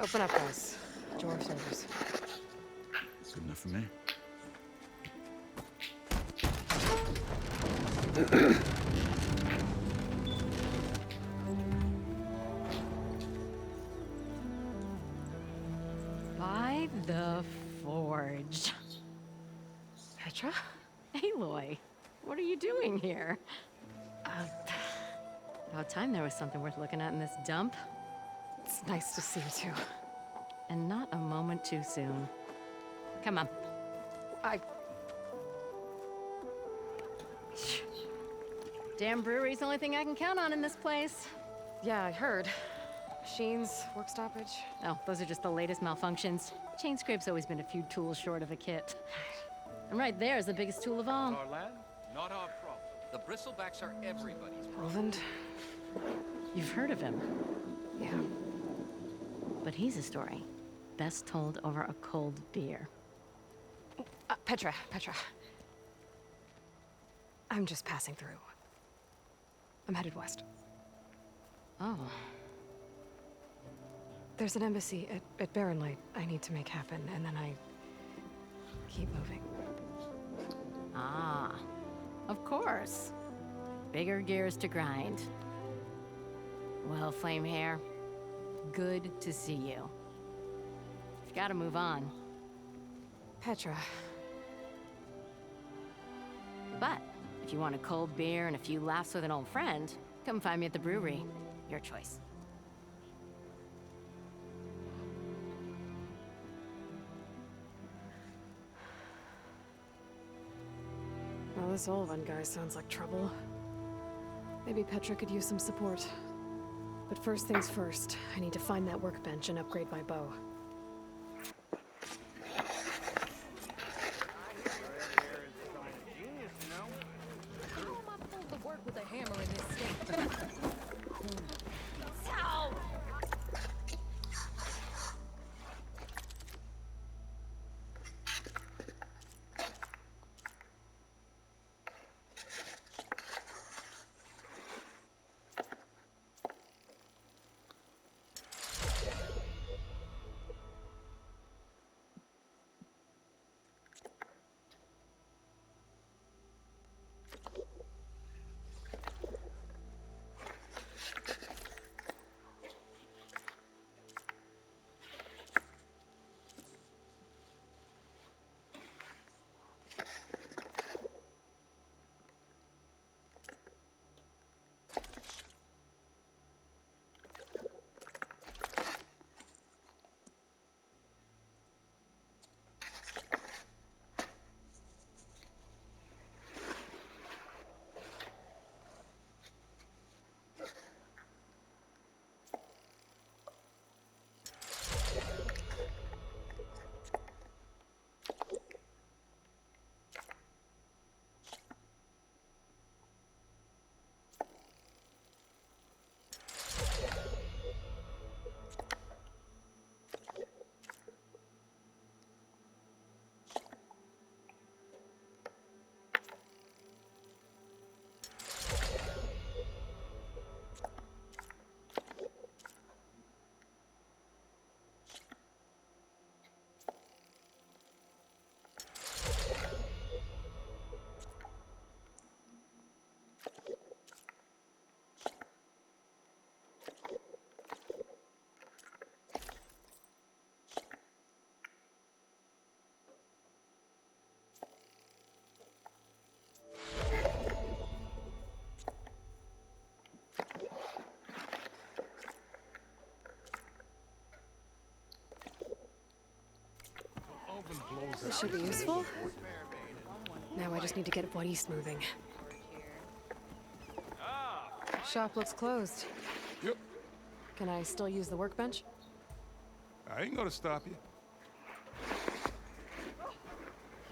Open up, guys. Drawer service. It's good enough for me. By the Forge. Petra? Aloy, what are you doing here? About time there was something worth looking at in this dump. It's nice to see you too. And not a moment too soon. Come on. Damn brewery's the only thing I can count on in this place. Yeah, I heard. Machines, work stoppage. Oh, those are just the latest malfunctions. Chain scrape's always been a few tools short of a kit. And right there is the biggest tool of all. Our land, not our problem. The bristlebacks are everybody's problem. Roland? You've heard of him, Yeah. but he's a story best told over a cold beer. Petra. I'm just passing through. I'm headed west. Oh, There's an embassy at Barrenlight I need to make happen, and then I keep moving. ah, of course. Bigger gears to grind. Well, Flamehair, good to see you. You've got to move on. Petra. But if you want a cold beer and a few laughs with an old friend, come find me at the brewery. Your choice. Well, this Olvan guy sounds like trouble. Maybe Petra could use some support. But first things first, I need to find that workbench and upgrade my bow. How am I supposed to work with a hammer in this state? This should be useful. Now I just need to get What East moving. Shop looks closed. Yep, Can I still use the workbench? I ain't gonna stop you.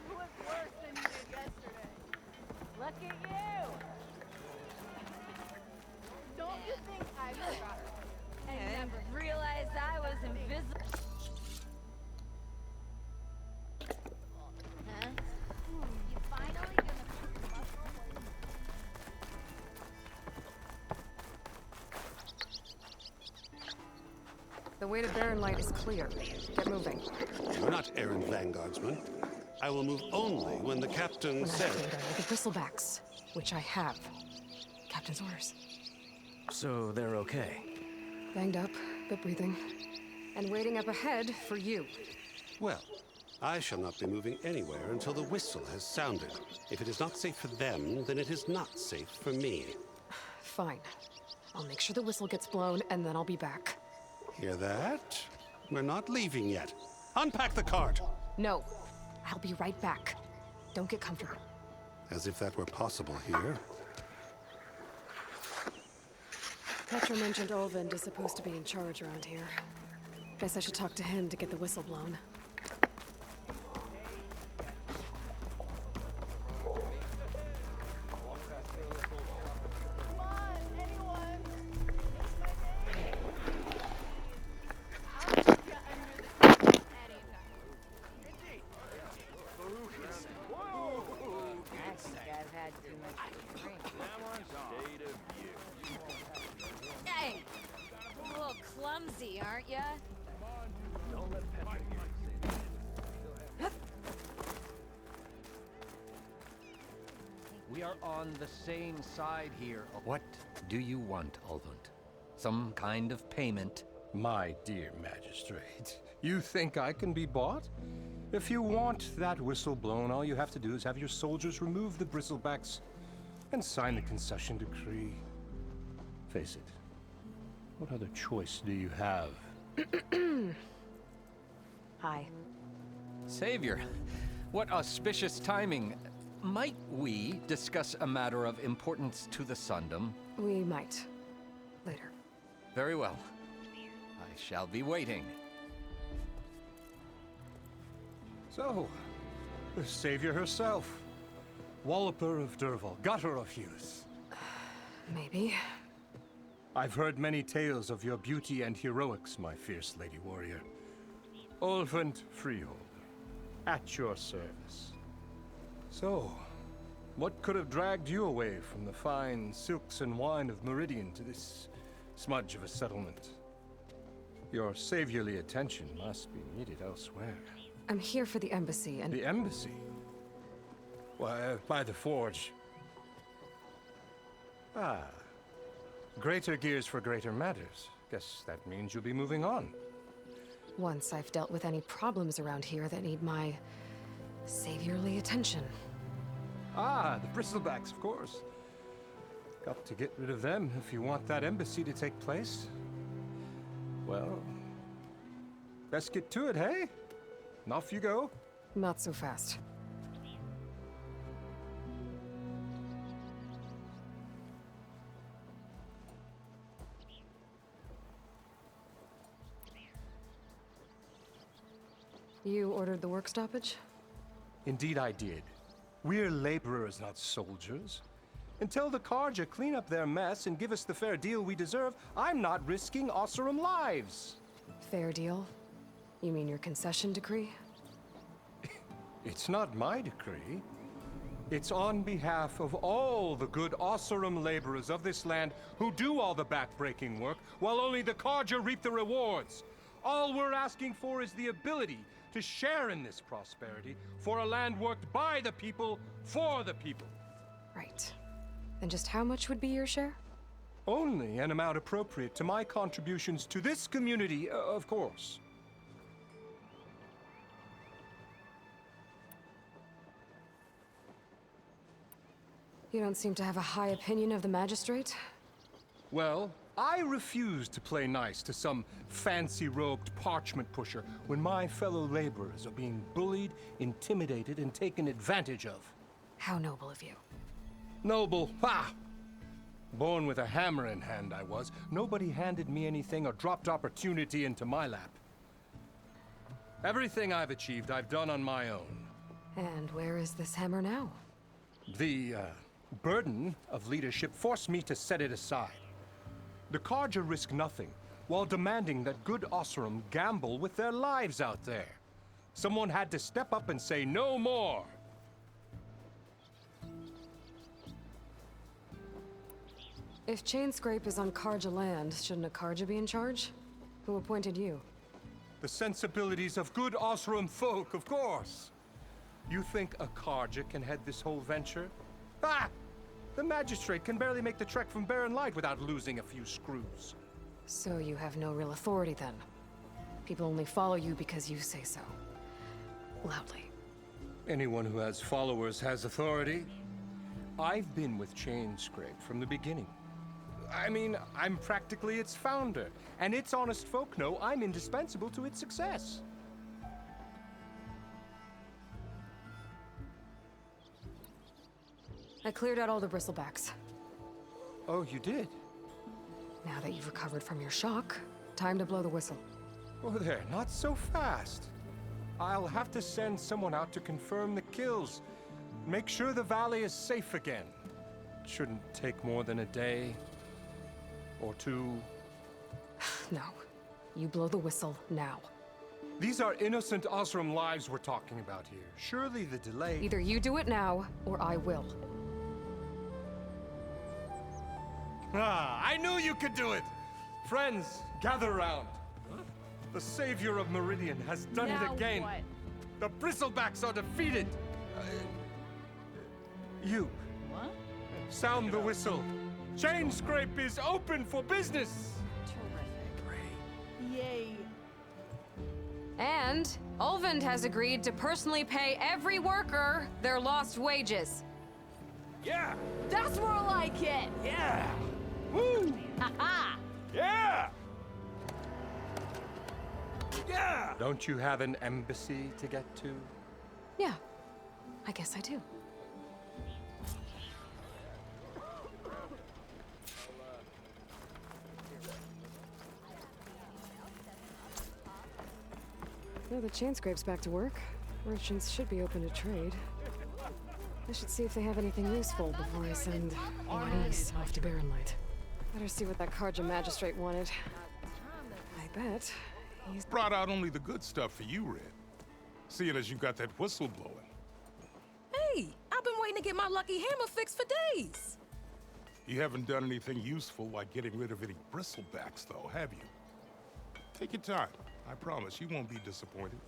You look worse than you did yesterday. Look at you! Don't you think I forgot? And never realized I was invisible. Huh? You finally gonna The way to Barren Light is clear. Get moving. You're not errand vanguardsman. I will move only when the captain When I says... cleared out with the Bristlebacks, which I have. Captain's orders. So they're okay. Banged up, but breathing. And waiting up ahead for you. Well, I shall not be moving anywhere until the whistle has sounded. If it is not safe for them, then it is not safe for me. Fine. I'll make sure the whistle gets blown, and then I'll be back. Hear that? We're not leaving yet. Unpack the cart! No. I'll be right back. Don't get comfortable. As if that were possible here. Petra mentioned Olvind is supposed to be in charge around here. Guess I should talk to him to get the whistle blown. I've had too much to drink. Hey! A little clumsy, aren't ya? We are on the same side here. What do you want, Olvund? Some kind of payment? My dear magistrate, you think I can be bought? If you want that whistle blown, all you have to do is have your soldiers remove the bristlebacks and sign the concession decree. Face it, what other choice do you have? Hi. Savior, what auspicious timing. Might we discuss a matter of importance to the Sundom? We might. Later. Very well. I shall be waiting. So, the savior herself. Walloper of Derval, gutter of youth. Maybe. I've heard many tales of your beauty and heroics, my fierce lady warrior. Olvund Freeholder, at your service. So, what could have dragged you away from the fine silks and wine of Meridian to this smudge of a settlement? Your saviorly attention must be needed elsewhere. I'm here for the embassy and... The embassy? Why, by the forge. Ah. Greater gears for greater matters. Guess that means you'll be moving on. Once I've dealt with any problems around here that need my... saviorly attention. Ah, the bristlebacks, of course. Got to get rid of them if you want that embassy to take place. Well, best get to it, hey? And off you go. Not so fast. You ordered the work stoppage? Indeed I did. We're laborers, not soldiers. Until the Carja clean up their mess and give us the fair deal we deserve, I'm not risking Osseram lives. Fair deal? You mean your concession decree? It's not my decree. It's on behalf of all the good Osseram laborers of this land who do all the backbreaking work, while only the Carja reap the rewards. All we're asking for is the ability to share in this prosperity for a land worked by the people, for the people. Right. Then just how much would be your share? Only an amount appropriate to my contributions to this community, of course. You don't seem to have a high opinion of the magistrate. Well, I refuse to play nice to some fancy-robed parchment pusher when my fellow laborers are being bullied, intimidated, and taken advantage of. How noble of you. Noble, ha! Born with a hammer in hand, I was. Nobody handed me anything or dropped opportunity into my lap. Everything I've achieved, I've done on my own. And where is this hammer now? The, burden of leadership forced me to set it aside. The Carja risk nothing, while demanding that good Osseram gamble with their lives out there. Someone had to step up and say no more. If Chainscrape is on Carja land, shouldn't a Carja be in charge? Who appointed you? The sensibilities of good Osram folk, of course. You think a Carja can head this whole venture? Ah! The magistrate can barely make the trek from Barren Light without losing a few screws. So you have no real authority then? People only follow you because you say so. Loudly. Anyone who has followers has authority. I've been with Chainscrape from the beginning. I mean, I'm practically its founder, and its honest folk know I'm indispensable to its success. I cleared out all the bristlebacks. Oh, you did? Now that you've recovered from your shock, time to blow the whistle. Oh there, not so fast. I'll have to send someone out to confirm the kills. Make sure the valley is safe again. Shouldn't take more than a day. Or two. No. You blow the whistle now. These are innocent Osram lives we're talking about here. Surely the delay... Either you do it now, or I will. Ah, I knew you could do it! Friends, gather round. The savior of Meridian has done it again. What? The Bristlebacks are defeated. You. What? Sound the whistle. Chainscrape is open for business. Terrific. Yay. And Ulvund has agreed to personally pay every worker their lost wages. Yeah. That's more like it. Yeah. Woo. Ha-ha. Yeah. Yeah. Don't you have an embassy to get to? Yeah, I guess I do. Now the Chainscrape's back to work, merchants should be open to trade. I should see if they have anything useful before I send my niece off to Barren Light. Better see what that Carja magistrate wanted. I bet he's Brought out only the good stuff for you, Red. Seeing as you got that whistle blowing. Hey, I've been waiting to get my lucky hammer fixed for days. You haven't done anything useful like getting rid of any bristlebacks, though, have you? Take your time. I promise you won't be disappointed.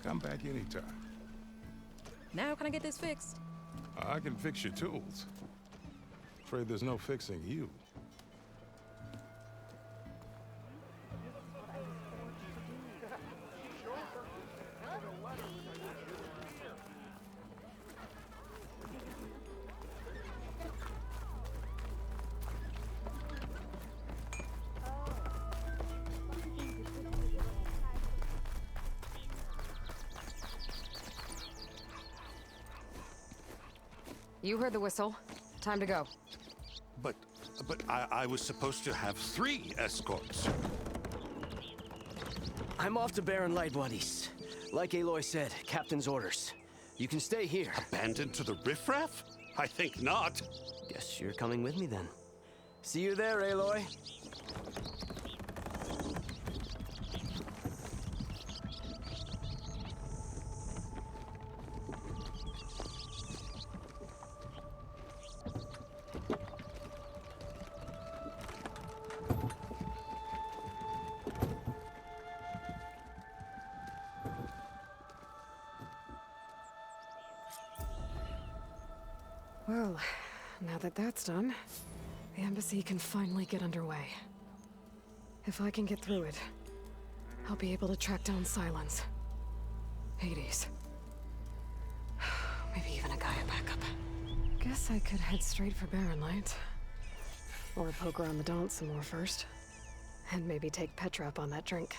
Come back anytime. Now can I get this fixed? I can fix your tools. Afraid there's no fixing you. You heard the whistle. Time to go. But I was supposed to have 3 escorts. I'm off to Barren Light, buddies. Like Aloy said, Captain's orders. You can stay here. Abandoned to the riffraff? I think not. Guess you're coming with me then. See you there, Aloy. Well, now that that's done, the embassy can finally get underway. If I can get through it, I'll be able to track down Silence. Hades. Maybe even a Gaia backup. Guess I could head straight for Barren Light. Or poke around the Daunt some more first. And maybe take Petra up on that drink.